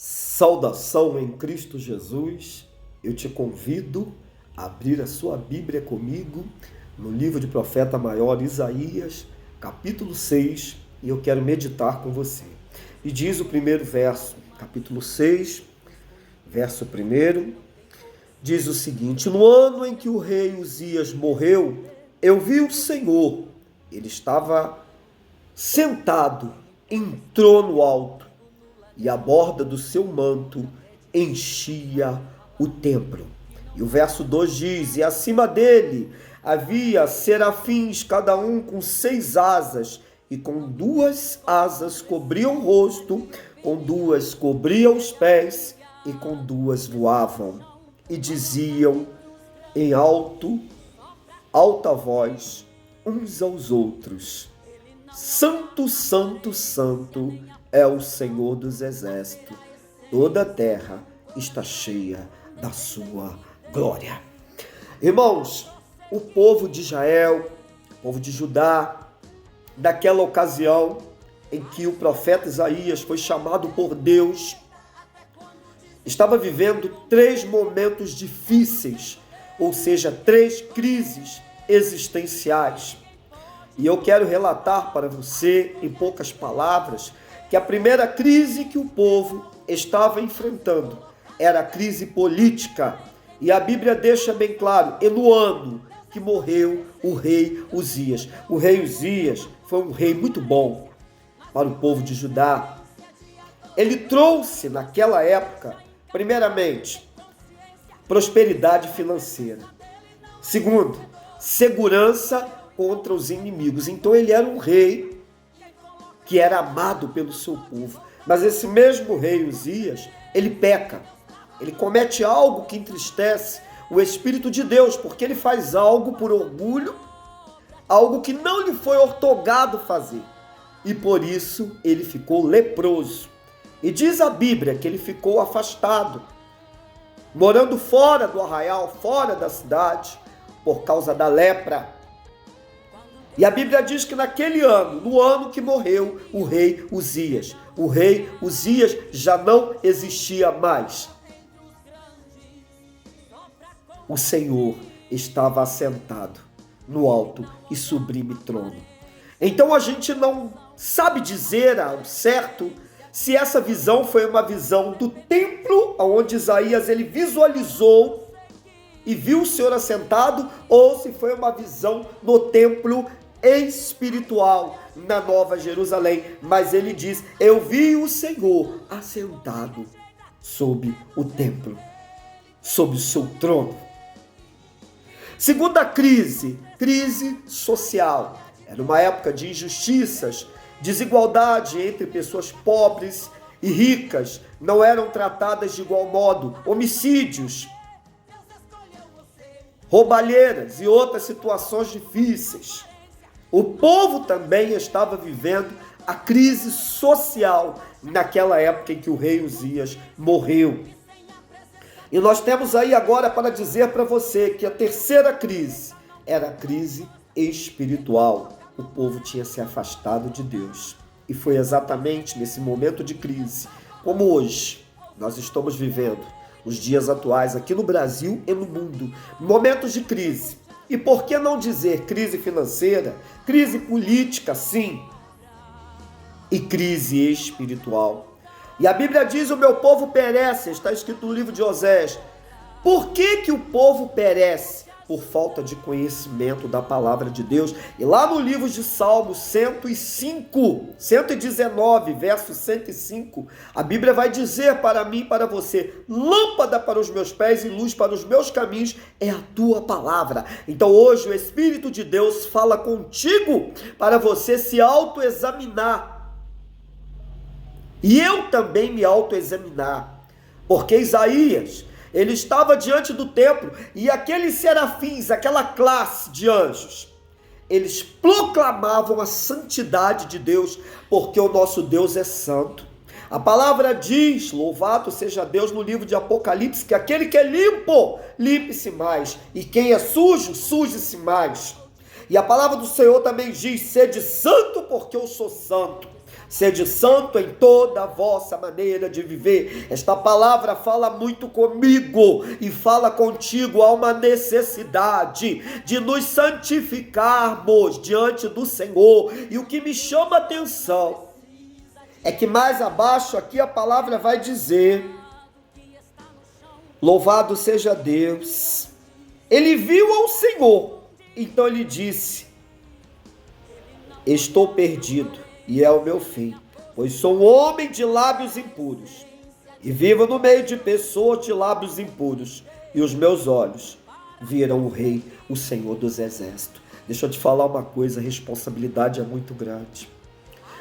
Saudação em Cristo Jesus. Eu te convido a abrir a sua Bíblia comigo no livro de profeta maior Isaías, capítulo 6, e eu quero meditar com você. E diz o primeiro verso, capítulo 6, verso 1, diz o seguinte: no ano em que o rei Uzias morreu, eu vi o Senhor. Ele estava sentado em trono alto, e a borda do seu manto enchia o templo. E o verso 2 diz: e acima dele havia serafins, cada um com 6 asas, e com 2 asas cobriam o rosto, com 2 cobriam os pés, e com 2 voavam. E diziam em alta voz, uns aos outros: Santo, Santo, Santo é o Senhor dos exércitos. Toda a terra está cheia da sua glória. Irmãos, o povo de Israel, o povo de Judá, naquela ocasião em que o profeta Isaías foi chamado por Deus, estava vivendo 3 momentos difíceis, ou seja, 3 crises existenciais. E eu quero relatar para você, em poucas palavras, que a primeira crise que o povo estava enfrentando era a crise política. E a Bíblia deixa bem claro, e no ano que morreu o rei Uzias. O rei Uzias foi um rei muito bom para o povo de Judá. Ele trouxe naquela época, primeiramente, prosperidade financeira. Segundo, segurança contra os inimigos. Então ele era um rei que era amado pelo seu povo. Mas esse mesmo rei Uzias, ele peca. Ele comete algo que entristece o Espírito de Deus, porque ele faz algo por orgulho, algo que não lhe foi outorgado fazer. E por isso ele ficou leproso. E diz a Bíblia que ele ficou afastado, morando fora do arraial, fora da cidade, por causa da lepra. E a Bíblia diz que naquele ano, no ano que morreu o rei Uzias já não existia mais. O Senhor estava assentado no alto e sublime trono. Então a gente não sabe dizer ao certo se essa visão foi uma visão do templo, onde Isaías ele visualizou e viu o Senhor assentado, ou se foi uma visão no templo espiritual, na Nova Jerusalém. Mas ele diz: eu vi o Senhor assentado sob o templo, sob o seu trono. Segunda crise social. Era uma época de injustiças, desigualdade entre pessoas pobres e ricas, não eram tratadas de igual modo, homicídios, roubalheiras e outras situações difíceis. O povo também estava vivendo a crise social naquela época em que o rei Uzias morreu. E nós temos aí agora para dizer para você que a terceira crise era a crise espiritual. O povo tinha se afastado de Deus. E foi exatamente nesse momento de crise, como hoje nós estamos vivendo, os dias atuais aqui no Brasil e no mundo, momentos de crise. E por que não dizer crise financeira, crise política, sim, e crise espiritual? E a Bíblia diz: o meu povo perece, está escrito no livro de Oséias. Por que o povo perece? Por falta de conhecimento da palavra de Deus. E lá no livro de Salmos 119, verso 105, a Bíblia vai dizer para mim e para você: lâmpada para os meus pés e luz para os meus caminhos é a tua palavra. Então hoje o Espírito de Deus fala contigo para você se autoexaminar. E eu também me autoexaminar. Porque Isaías, ele estava diante do templo e aqueles serafins, aquela classe de anjos, eles proclamavam a santidade de Deus, porque o nosso Deus é santo. A palavra diz, louvado seja Deus, no livro de Apocalipse, que aquele que é limpo, limpe-se mais, e quem é sujo, suje-se mais. E a palavra do Senhor também diz: sede santo, porque eu sou santo. Sede santo em toda a vossa maneira de viver. Esta palavra fala muito comigo e fala contigo. Há uma necessidade de nos santificarmos diante do Senhor. E o que me chama a atenção é que mais abaixo aqui a palavra vai dizer: louvado seja Deus. Ele viu ao Senhor, então ele disse: estou perdido, e é o meu fim, pois sou um homem de lábios impuros, e vivo no meio de pessoas de lábios impuros, e os meus olhos viram o Rei, o Senhor dos Exércitos. Deixa eu te falar uma coisa, a responsabilidade é muito grande.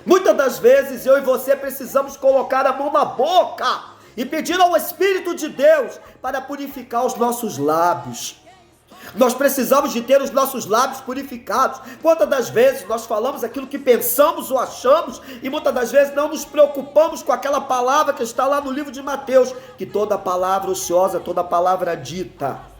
Muitas das vezes eu e você precisamos colocar a mão na boca e pedir ao Espírito de Deus para purificar os nossos lábios. Nós precisamos de ter os nossos lábios purificados. Quantas das vezes nós falamos aquilo que pensamos ou achamos e muitas das vezes não nos preocupamos com aquela palavra que está lá no livro de Mateus, que toda palavra ociosa, toda palavra dita,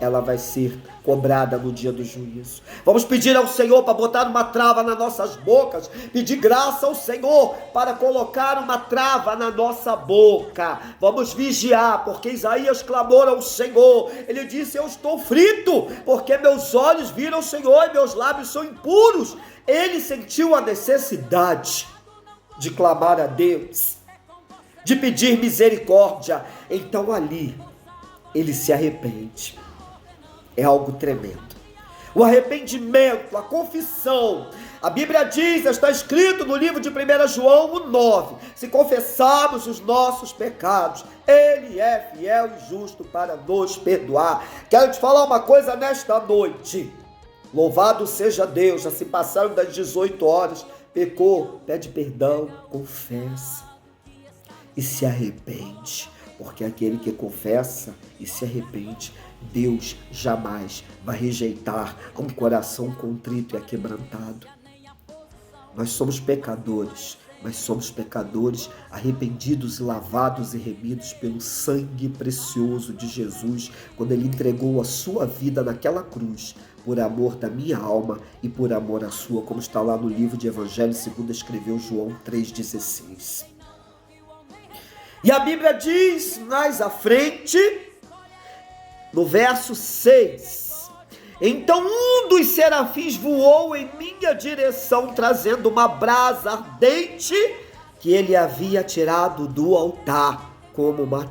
ela vai ser cobrada no dia do juízo. Vamos pedir ao Senhor para botar uma trava nas nossas bocas, pedir graça ao Senhor para colocar uma trava na nossa boca. Vamos vigiar, porque Isaías clamou ao Senhor. Ele disse: eu estou frito, porque meus olhos viram o Senhor e meus lábios são impuros. Ele sentiu a necessidade de clamar a Deus, de pedir misericórdia. Então ali ele se arrepende. É algo tremendo. O arrependimento, a confissão. A Bíblia diz, está escrito no livro de 1 João 9, se confessarmos os nossos pecados, Ele é fiel e justo para nos perdoar. Quero te falar uma coisa nesta noite. Louvado seja Deus, já se passaram das 18 horas, pecou, pede perdão, confessa e se arrepende. Porque aquele que confessa e se arrepende, Deus jamais vai rejeitar um coração contrito e aquebrantado. Nós somos pecadores, mas somos pecadores arrependidos, lavados e remidos pelo sangue precioso de Jesus, quando Ele entregou a sua vida naquela cruz, por amor da minha alma e por amor à sua, como está lá no livro de Evangelho segundo escreveu João 3,16. E a Bíblia diz mais à frente, no verso 6, então um dos serafins voou em minha direção, trazendo uma brasa ardente que ele havia tirado do altar, como uma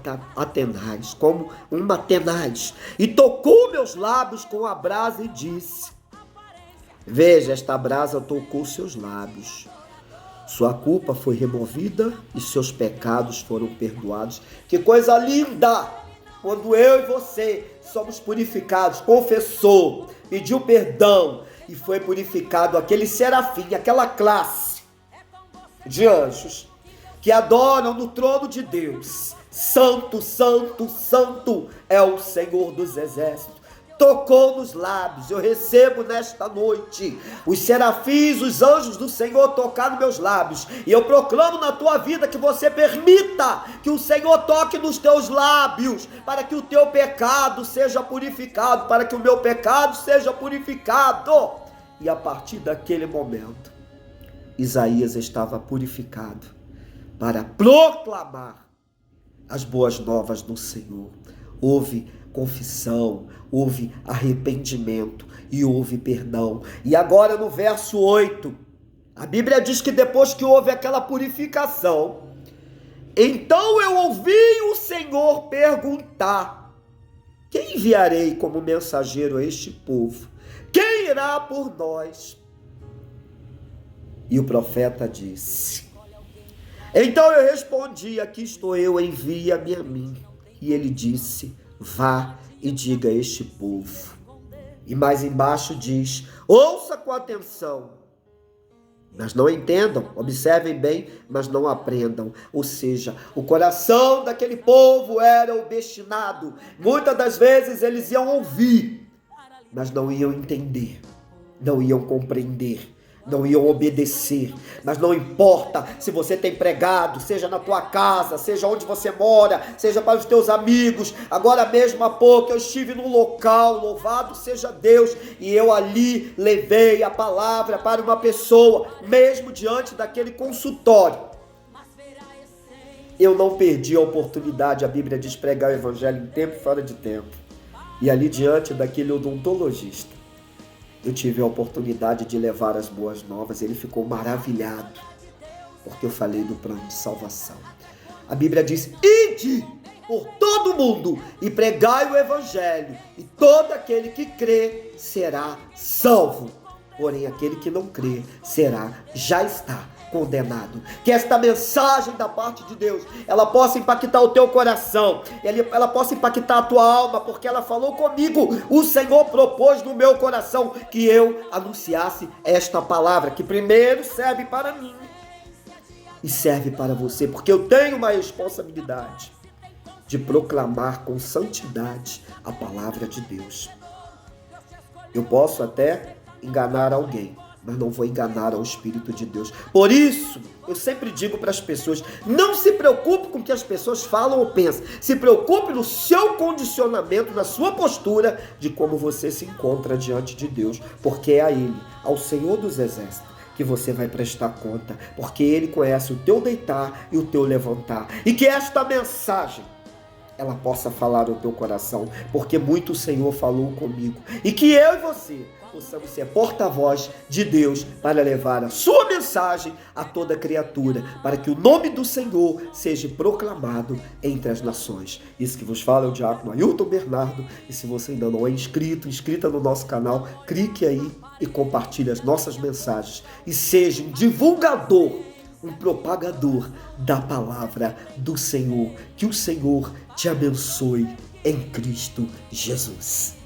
tenaz, e tocou meus lábios com a brasa e disse: veja, esta brasa tocou seus lábios. Sua culpa foi removida e seus pecados foram perdoados. Que coisa linda! Quando eu e você somos purificados, confessou, pediu perdão e foi purificado, aquele serafim, aquela classe de anjos que adoram no trono de Deus. Santo, santo, santo é o Senhor dos Exércitos. Tocou nos lábios. Eu recebo nesta noite os serafins, os anjos do Senhor tocar nos meus lábios, e eu proclamo na tua vida que você permita que o Senhor toque nos teus lábios, para que o teu pecado seja purificado, para que o meu pecado seja purificado. E a partir daquele momento, Isaías estava purificado para proclamar as boas novas do Senhor. Houve confissão, houve arrependimento e houve perdão. E agora no verso 8, a Bíblia diz que depois que houve aquela purificação, então eu ouvi o Senhor perguntar: quem enviarei como mensageiro a este povo? Quem irá por nós? E o profeta disse: então eu respondi: aqui estou eu, envia-me a mim. E ele disse: vá e diga a este povo. E mais embaixo diz: ouça com atenção, mas não entendam, observem bem, mas não aprendam. Ou seja, o coração daquele povo era obstinado. Muitas das vezes eles iam ouvir, mas não iam entender, não iam compreender, não iam obedecer. Mas não importa se você tem pregado, seja na tua casa, seja onde você mora, seja para os teus amigos. Agora mesmo há pouco eu estive num local, louvado seja Deus, e eu ali levei a palavra para uma pessoa, mesmo diante daquele consultório. Eu não perdi a oportunidade, a Bíblia diz, pregar o evangelho em tempo e fora de tempo. E ali diante daquele odontologista, eu tive a oportunidade de levar as boas novas. Ele ficou maravilhado, porque eu falei do plano de salvação. A Bíblia diz: ide por todo mundo e pregai o evangelho, e todo aquele que crê será salvo. Porém, aquele que não crê já está condenado. Que esta mensagem da parte de Deus, ela possa impactar o teu coração, ela possa impactar a tua alma, porque ela falou comigo. O Senhor propôs no meu coração que eu anunciasse esta palavra, que primeiro serve para mim e serve para você, porque eu tenho uma responsabilidade de proclamar com santidade a palavra de Deus. Eu posso até enganar alguém, mas não vou enganar ao Espírito de Deus. Por isso, eu sempre digo para as pessoas: não se preocupe com o que as pessoas falam ou pensam. Se preocupe no seu condicionamento, na sua postura, de como você se encontra diante de Deus. Porque é a Ele, ao Senhor dos Exércitos, que você vai prestar conta. Porque Ele conhece o teu deitar e o teu levantar. E que esta mensagem, ela possa falar ao teu coração, porque muito o Senhor falou comigo. E que eu e você possamos ser porta-voz de Deus para levar a sua mensagem a toda criatura, para que o nome do Senhor seja proclamado entre as nações. Isso que vos fala é o diácono Ailton Bernardo, e se você ainda não é inscrita no nosso canal, clique aí e compartilhe as nossas mensagens e seja um divulgador, um propagador da palavra do Senhor. Que o Senhor te abençoe em Cristo Jesus.